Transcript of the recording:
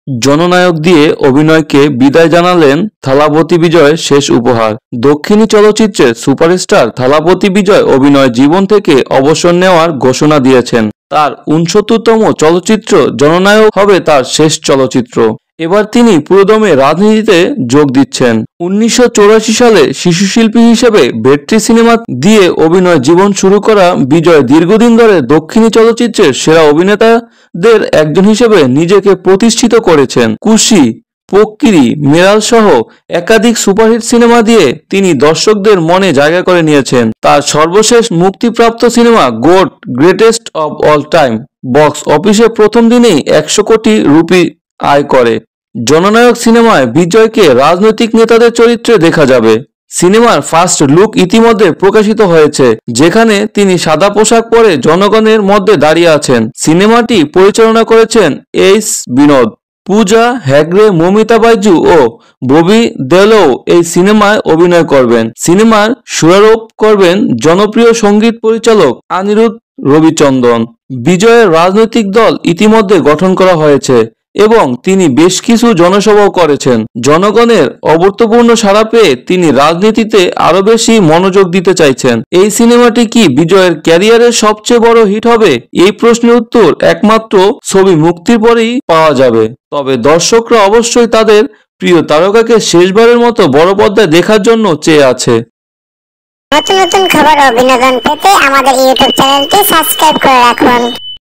জননায়ক দিয়ে অভিনয়কে বিদায় জানালেন থালাপতি বিজয়ের শেষ উপহার। দক্ষিণী চলচ্চিত্রের সুপারস্টার থালাপতি বিজয় অভিনয় জীবন থেকে অবসর নেওয়ার ঘোষণা দিয়েছেন। তার ৬৯তম চলচ্চিত্র জননায়ক হবে তার শেষ চলচ্চিত্র। এবার তিনি পুরোদমে রাজনীতিতে যোগ দিচ্ছেন। ১৯৮৪ সালে শিশুশিল্পী হিসেবে ভেট্রি সিনেমা দিয়ে অভিনয় জীবন শুরু করা বিজয় দীর্ঘদিন ধরে দক্ষিণী চলচ্চিত্রের সেরা অভিনেতাদের একজন হিসেবে নিজেকে প্রতিষ্ঠিত করেছেন। কুশি, পোক্কিরি, মেরাল সহ একাধিক সুপারহিট সিনেমা দিয়ে তিনি দর্শকদের মনে জায়গা করে নিয়েছেন। তার সর্বশেষ মুক্তিপ্রাপ্ত cinema goat greatest of all time box অফিসে প্রথম দিনেই ১০০ কোটি রুপি আয় করে। জননায়ক সিনেমায় বিজয়কে রাজনৈতিক নেতাদের চরিত্রে দেখা যাবে। সিনেমার ফার্স্ট লুক ইতিমধ্যে প্রকাশিত হয়েছে, যেখানে তিনি সাদা পোশাক পরে জনগণের মধ্যে দাঁড়িয়ে আছেন। সিনেমাটি পরিচালনা করেছেন এইচ বিনোদ। পূজা হেগড়ে, মমিতা বাইজু ও ববি দেওলও এই সিনেমায় অভিনয় করবেন। সিনেমার সুরারোপ করবেন জনপ্রিয় সঙ্গীত পরিচালক অনিরুদ্ধ রবিচন্দ্রন। বিজয়ের রাজনৈতিক দল ইতিমধ্যে গঠন করা হয়েছে এবং তিনি বেশ কিছু জনসভাও করেছেন। জনগণের অভূতপূর্ণ সাড়া পেয়ে তিনি রাজনীতিতে আরো বেশি মনোযোগ দিতে চাইছেন। এই সিনেমাটি কি বিজয়ের ক্যারিয়ারের সবচেয়ে বড় হিট হবে? এই প্রশ্নের উত্তর একমাত্র ছবি মুক্তির পরেই পাওয়া যাবে। তবে দর্শকরা অবশ্যই তাদের প্রিয় তারকাকে শেষবারের মতো বড় পর্দায় দেখার জন্য চেয়ে আছে। নতুন নতুন খবর ও বিনোদন পেতে আমাদের ইউটিউব চ্যানেলটি সাবস্ক্রাইব করে রাখুন।